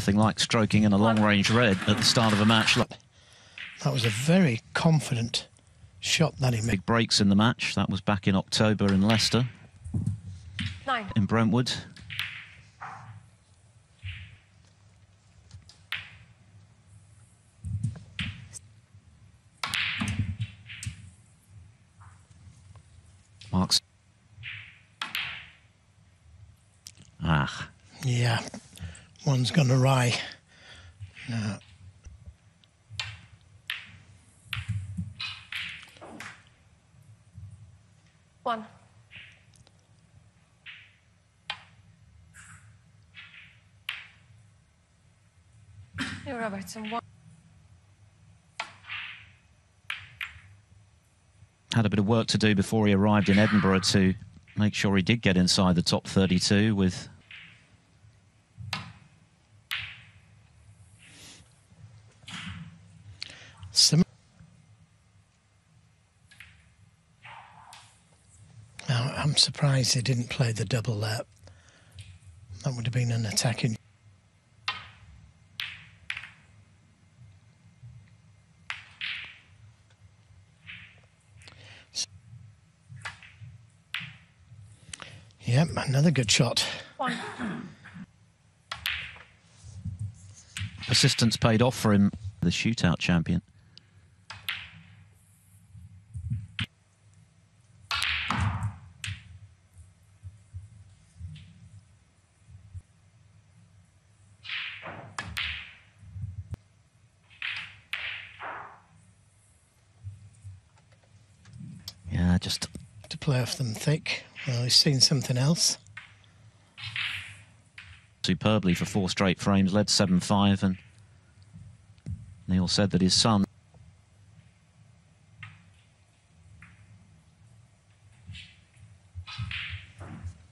Nothing like stroking in a long-range red at the start of a match. That was a very confident shot that he made. Big breaks in the match. That was back in October in Leicester. 9. In Brentwood. Marks. Ah. Yeah, one's gone awry. No. One. Robertson, 1. Had a bit of work to do before he arrived in Edinburgh to make sure he did get inside the top 32 with Now, I'm surprised he didn't play the double there. That would have been an attacking. Yep, another good shot. 1. Persistence paid off for him, the shootout champion. Yeah, just to play off them thick. Well, he's seen something else. Superbly for 4 straight frames, led 7-5, and Neil said that his son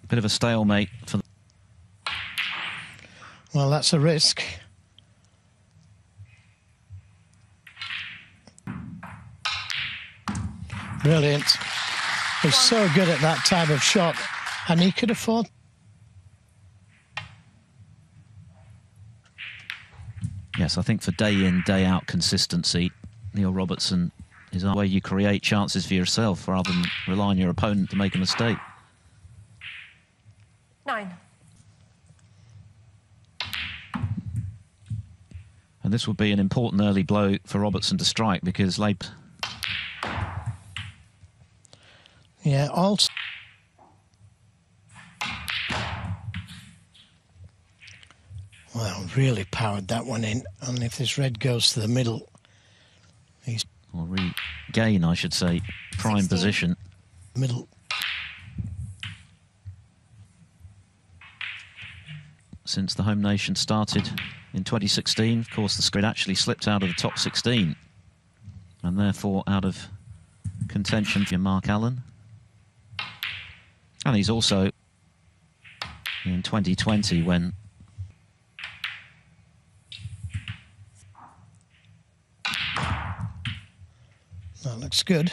bit of a stalemate for the well, that's a risk. Brilliant. He's so good at that type of shot, and he could afford. Yes, I think for day in, day out consistency, Neil Robertson is the way you create chances for yourself rather than rely on your opponent to make a mistake. 9. And this would be an important early blow for Robertson to strike because Lei... Yeah, also. Well, really powered that one in. And if this red goes to the middle, he's... Or regain, I should say, prime 16. position. Middle. Since the home nation started in 2016, of course, the squid actually slipped out of the top 16 and therefore out of contention for Mark Allen. And he's also in 2020 when that looks good.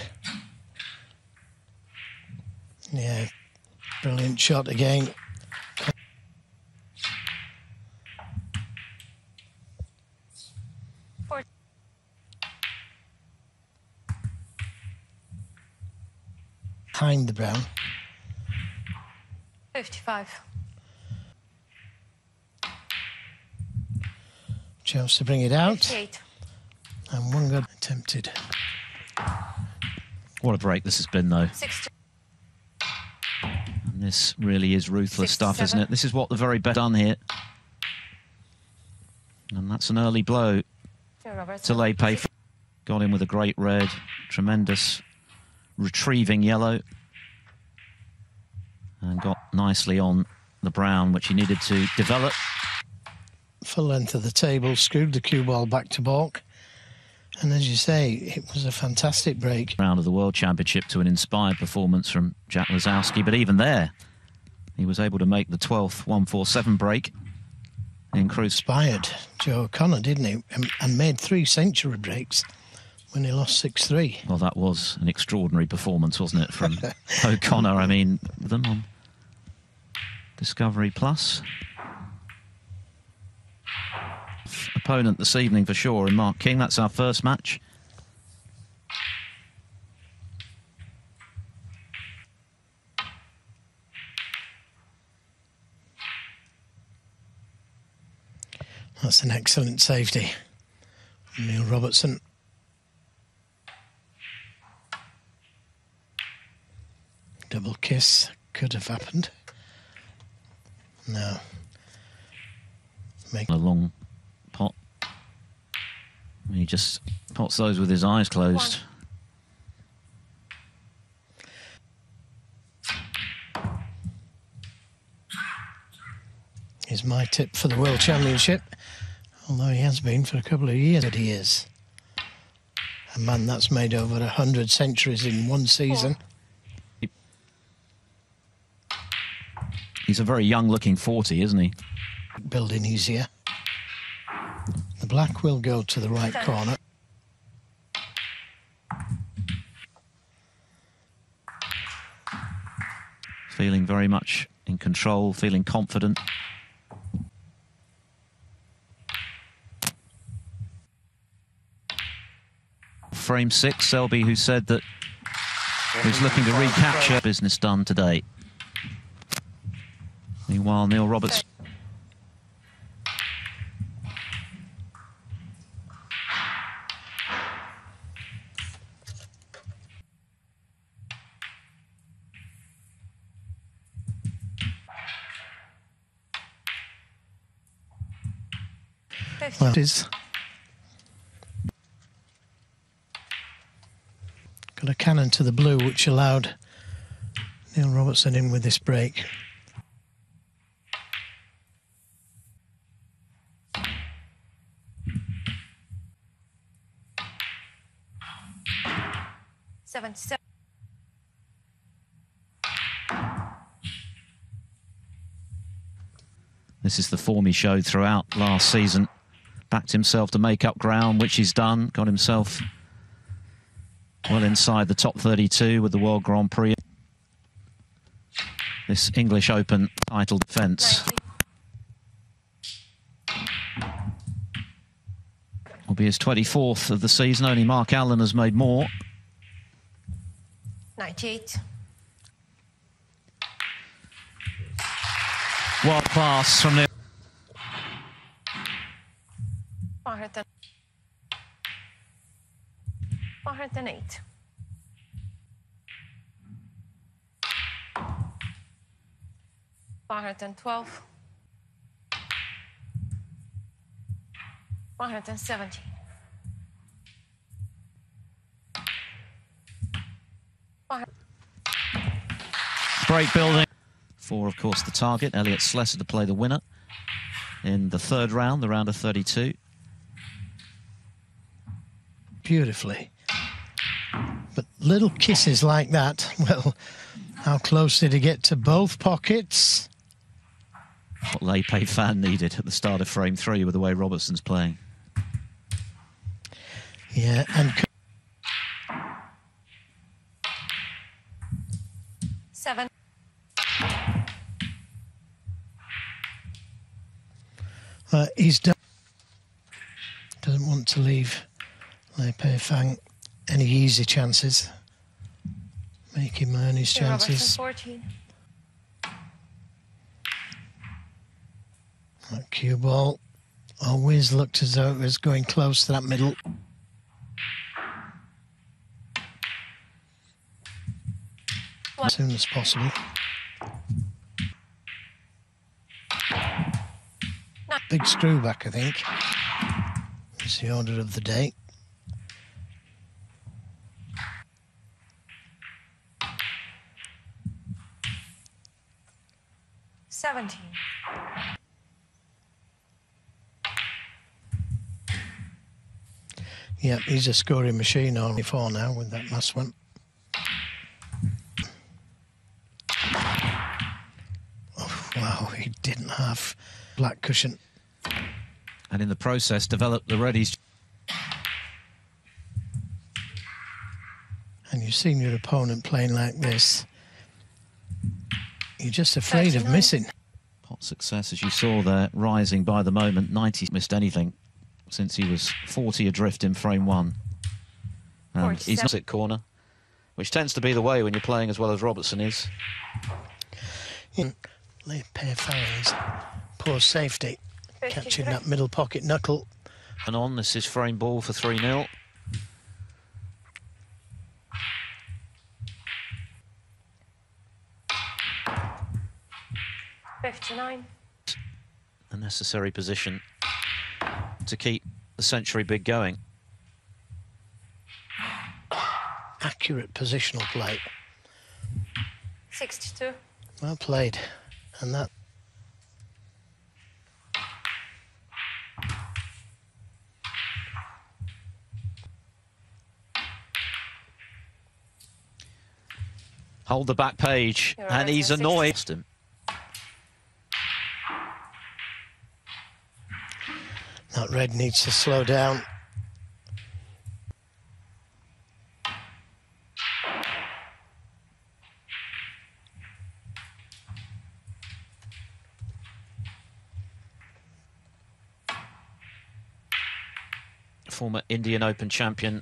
Yeah, brilliant shot again. Behind the brown. 55. Chance to bring it out. 58. And one good attempted. what a break this has been, though. 60. And this really is ruthless 67. stuff, isn't it? This is what the very best done here. And that's an early blow to Lei Peifan. Got in with a great red, tremendous retrieving yellow. And got nicely on the brown, which he needed to develop. Full length of the table, screwed the cue ball back to balk. And as you say, it was a fantastic break. Round of the World Championship to an inspired performance from Jack Lazowski. But even there, he was able to make the 12th 147 break. In Cruise. Inspired Joe O'Connor, didn't he? And made 3 century breaks when he lost 6-3. Well, that was an extraordinary performance, wasn't it, from O'Connor? I mean, them on Discovery Plus. opponent this evening for sure in Mark King. That's our first match. That's an excellent safety. Neil Robertson. Double kiss could have happened. No. A long pot. He just pots those with his eyes closed. Is my tip for the World Championship, although he has been for a couple of years. But he is a man that's made over 100 centuries in one season. He's a very young-looking 40, isn't he? Building easier. The black will go to the right corner. Feeling very much in control, feeling confident. Frame 6, Selby, who said that he's looking to recapture business done today. Meanwhile, Neil Robertson. Well, it is. Got a cannon to the blue, which allowed Neil Robertson in with this break. Seven. This is the form he showed throughout last season. Backed himself to make up ground, which he's done. Got himself well inside the top 32 with the World Grand Prix. This English Open title defence will be his 24th of the season. Only Mark Allen has made more. 98. Wild pass from the 108. 112. 170. break building. For, of course, the target, Elliot Slesser, to play the winner in the third round, the round of 32. Beautifully. But little kisses like that, well, how close did he get to both pockets? What Lei Peifan needed at the start of frame 3 with the way Robertson's playing. Yeah, and 7. He's done. Doesn't want to leave Lei Peifan any easy chances. Make him earn his chances. 14. That cue ball always looked as though it was going close to that middle. As soon as possible. Big screw back, I think. It's the order of the day. $17. Yeah, he's a scoring machine only for now with that last one. Oh, wow, he didn't have black cushion. And in the process, developed the readies. And you've seen your opponent playing like this. You're just afraid of missing. Pot success, as you saw there, rising by the moment. 90 missed anything. since he was 40 adrift in frame one. And he's not at corner, which tends to be the way when you're playing as well as Robertson is. Lei Peifan's poor safety, catching that middle pocket knuckle. And on, this is frame ball for 3-0. A necessary position to keep the century big going. Accurate positional play. 62. Well played. And that... Hold the back page, and he's annoyed. That red needs to slow down. Former Indian Open champion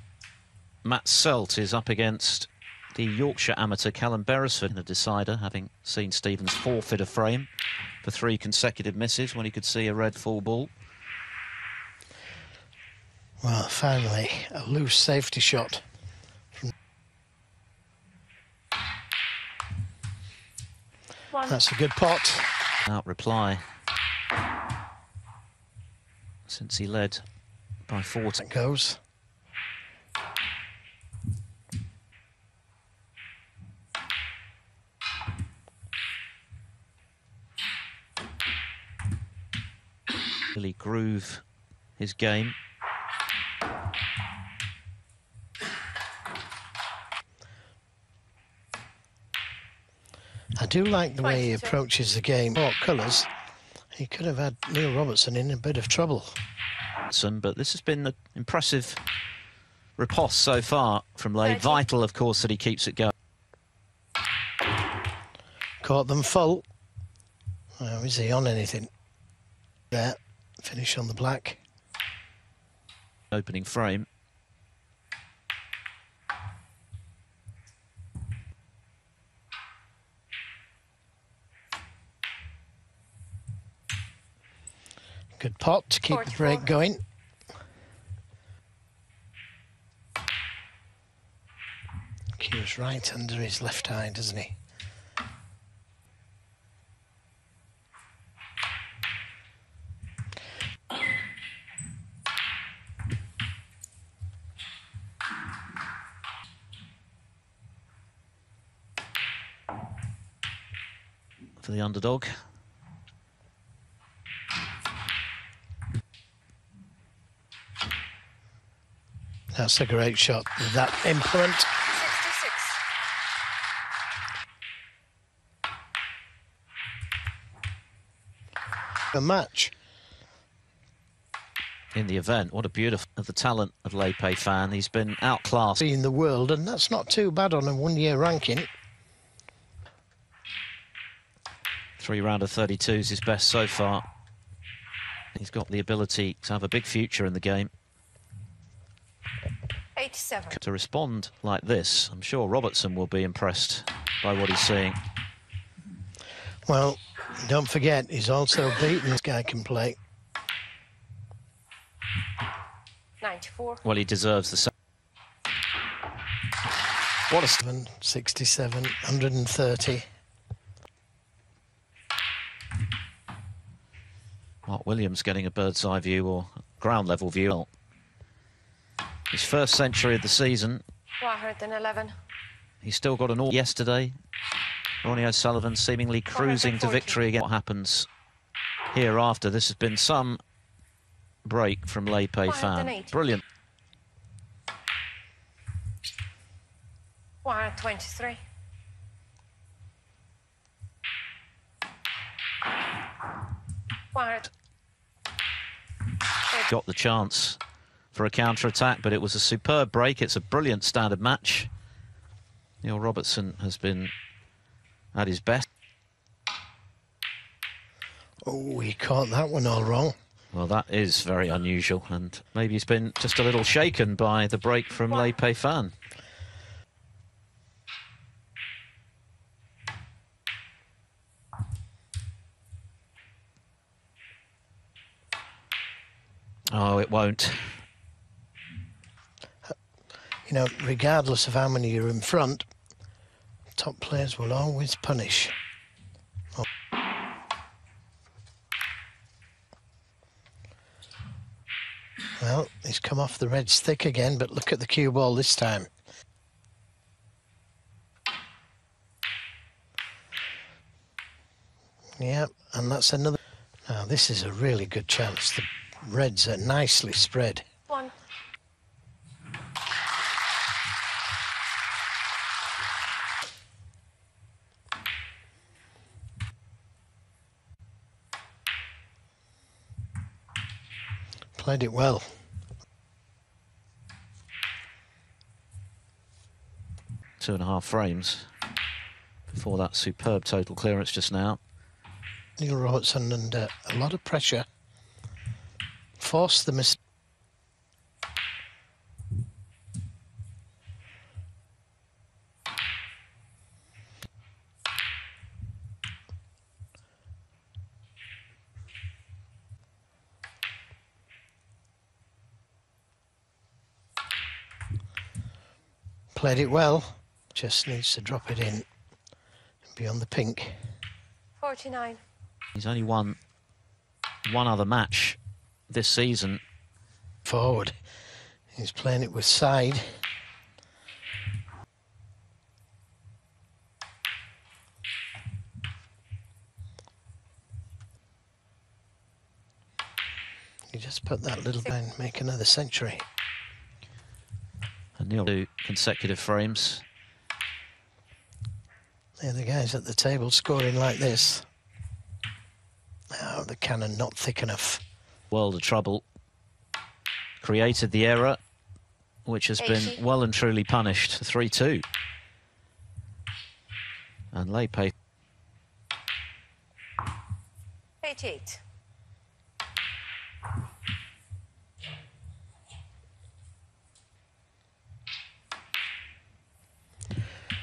Matt Selt is up against the Yorkshire amateur Callum Beresford in a decider, having seen Stevens forfeit a frame for 3 consecutive misses when he could see a red full ball. Well, finally, a loose safety shot. That's a good pot. Out reply, since he led by 40. It goes. Really groove his game. I do like the way he approaches the game. More colours. He could have had Neil Robertson in a bit of trouble. But this has been an impressive riposte so far from Lei. Vital, of course, that he keeps it going. Caught them full. Oh, is he on anything? There. Finish on the black. Opening frame. Good pot to keep the break going. Cues right under his left eye, doesn't he? For the underdog. That's a great shot with that implement. 66. A match. In the event, what a beautiful of the talent of Lei Peifan. He's been outclassed In the world, and that's not too bad on a one-year ranking. 3 round of 32 is his best so far. He's got the ability to have a big future in the game. 87. To respond like this, I'm sure Robertson will be impressed by what he's seeing. Well, don't forget, he's also beaten. This guy can play. 94. Well, he deserves the same. What a 67, 130. Mark Williams getting a bird's eye view or ground level view. His first century of the season. 111. He's still got an all yesterday. Ronnie O'Sullivan seemingly cruising to victory again. What happens hereafter? This has been some break from Lei Peifan. Brilliant. 123. Got the chance for a counter-attack, but it was a superb break. It's a brilliant standard match. Neil Robertson has been at his best. Oh, he caught that one all wrong. Well, that is very unusual, and maybe he's been just a little shaken by the break from Lei Peifan. Oh, it won't. You know, regardless of how many you're in front, top players will always punish. Oh. Well, he's come off the red stick again, but look at the cue ball this time. Yeah, and that's another. Now, this is a really good chance. The reds are nicely spread. One. Played it well. Two and a half frames before that superb total clearance just now. Neil Robertson under a lot of pressure. Forced the mistake. Played it well. Just needs to drop it in beyond the pink. 49. He's only won one other match this season. Forward. He's playing it with side. You just put that little bit and make another century. And Neil, 2 consecutive frames. They're the guys at the table scoring like this. Oh, the cannon not thick enough. World of trouble. Created the error, which has been well and truly punished. 3-2. And Lei Peifan. 88.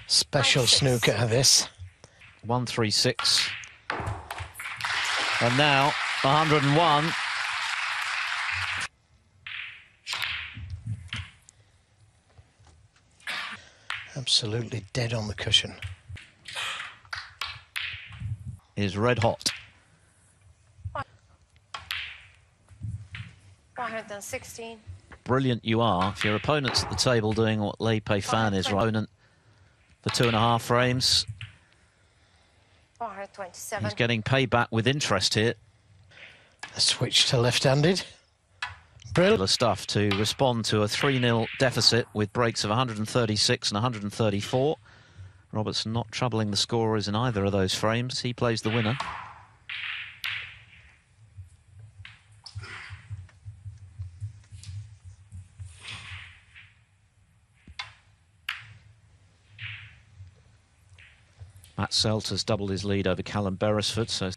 Special snooker this. 136. And now 101. Absolutely dead on the cushion. Is red hot. 116. Brilliant you are if your opponent's at the table doing what Lei Peifan is. Opponent for 2.5 frames. 427. He's getting payback with interest here. A switch to left-handed. Brilliant Stuff to respond to a 3-0 deficit with breaks of 136 and 134. Robertson not troubling the scorers in either of those frames. He plays the winner. Matt Selt has doubled his lead over Callum Beresford, so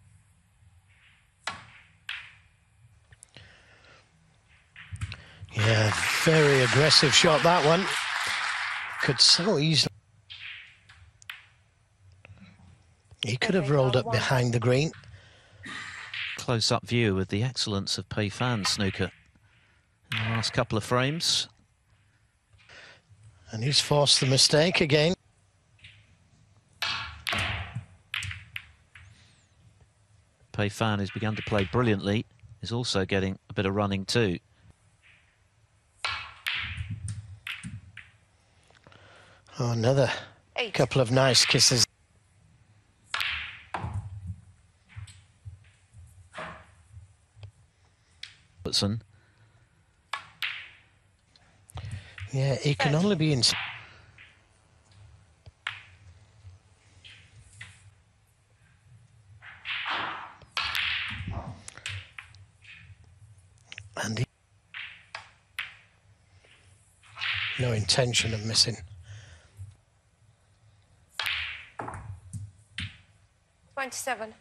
yeah, very aggressive shot that one. Could so easily. He could have rolled up behind the green. close-up view of the excellence of Peifan snooker in the last couple of frames. And he's forced the mistake again. Peifan, who's begun to play brilliantly, is also getting a bit of running too. Oh, another couple of nice kisses. Robertson. Yeah, he can only be in. And he, no intention of missing. 27.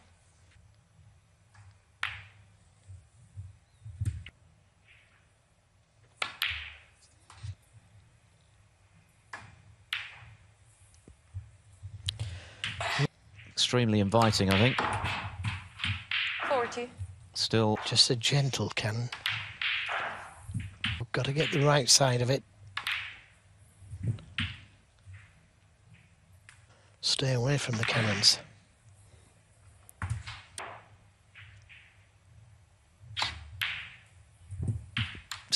Extremely inviting, I think. 40. Still Just a gentle cannon. We've got to get the right side of it. Stay away from the cannons.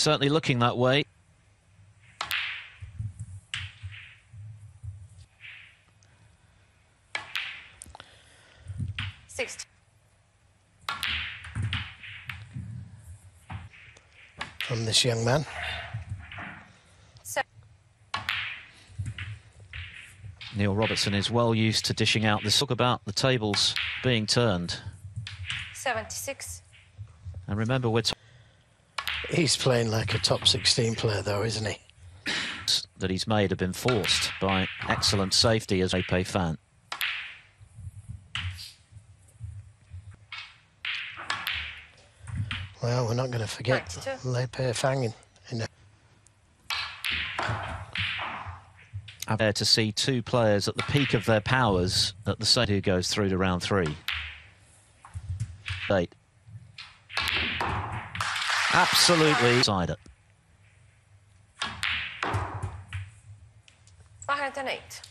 certainly looking that way. From this young man. Neil Robertson is well used to dishing out this. Talk about the tables being turned. 76. And remember, we're He's playing like a top 16 player, though, isn't he? that he's made have been forced by excellent safety as Lei Peifan. Well, we're not going to forget 92. Lei Peifan in a... I'm there to see two players at the peak of their powers at the same who goes through to round 3. 8. Absolutely side it. 108.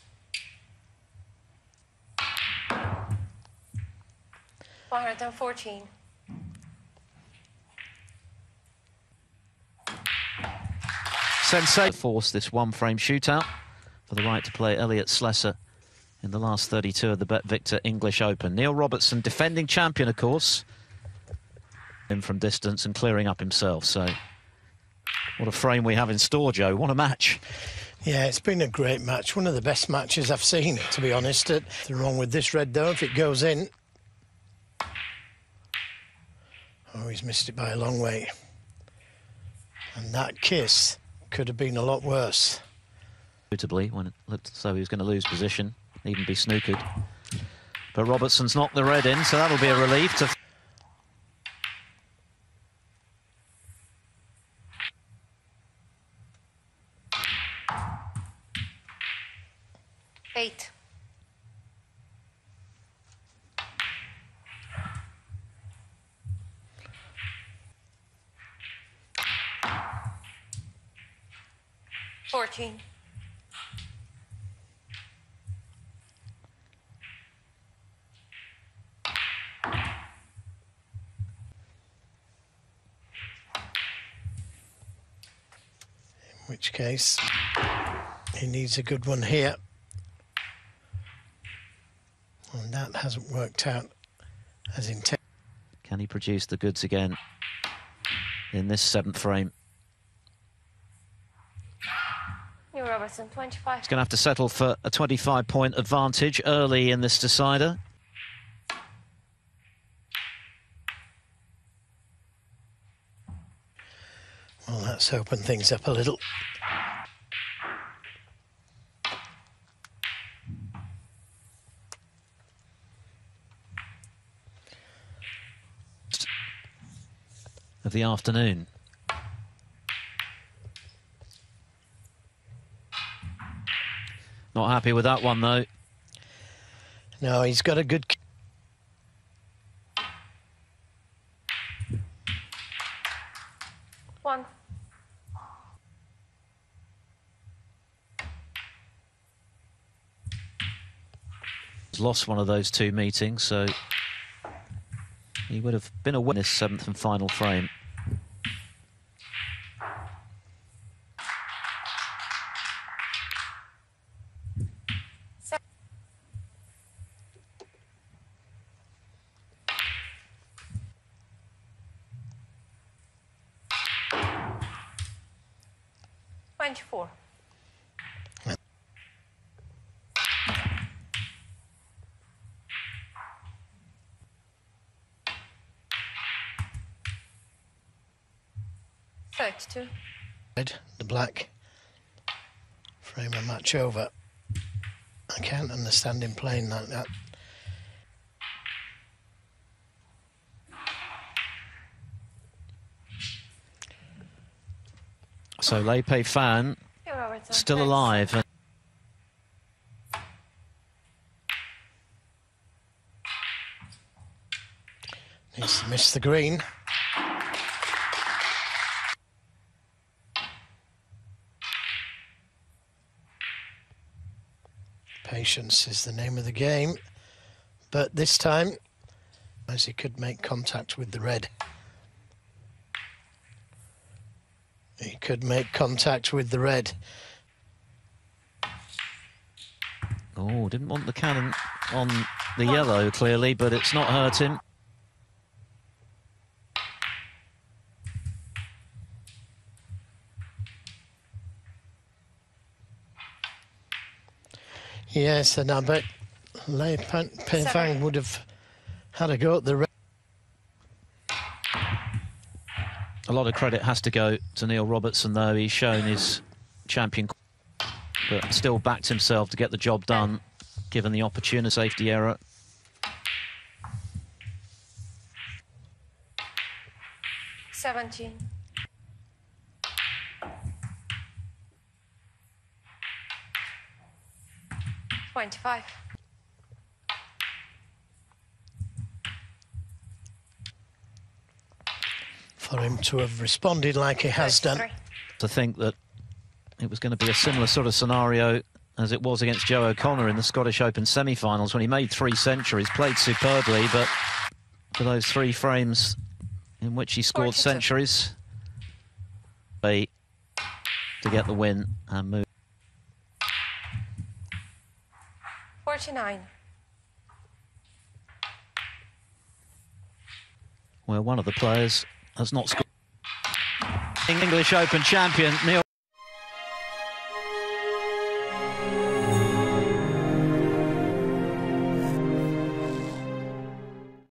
$114. Sensei forced this one-frame shootout for the right to play Elliot Slesser in the last 32 of the Bet Victor English Open. Neil Robertson, defending champion, of course, in from distance and clearing up himself. So what a frame we have in store, Joe. What a match. Yeah, it's been a great match. One of the best matches I've seen, to be honest. Nothing wrong with this red, though, if it goes in. Oh, he's missed it by a long way. And that kiss could have been a lot worse. Suitably, when it looked as though he was going to lose position, even be snookered. But Robertson's knocked the red in, so that'll be a relief to... $8. $14. In which case, he needs a good one here. And that hasn't worked out as intended. Can he produce the goods again in this 7th frame? Neil Robertson, 25. He's going to have to settle for a 25-point advantage early in this decider. Well, that's opened things up a little. Of the afternoon. Not happy with that one, though. No, he's got a good... $1. He's lost one of those 2 meetings, so he would have been a winner in this 7th and final frame. $24. $32. The black frame a match over. I can't understand him playing like that. So Lei Peifan Neil Robertson, still 36. alive. He's missed the green. Patience is the name of the game, but this time, as he could make contact with the red. He could make contact with the red. Oh, didn't want the cannon on the yellow, clearly, but it's not hurt him. Yes, and I bet Lei Peifan would have had a go at the red. A lot of credit has to go to Neil Robertson, though. He's shown his champion, but still backed himself to get the job done, given the opportune safety error. $17. $25. For him to have responded like he has done. To think that it was going to be a similar sort of scenario as it was against Joe O'Connor in the Scottish Open semi-finals when he made 3 centuries, played superbly, but for those 3 frames in which he scored centuries, to get the win and move. 49. Well, one of the players has not scored. English Open champion Neil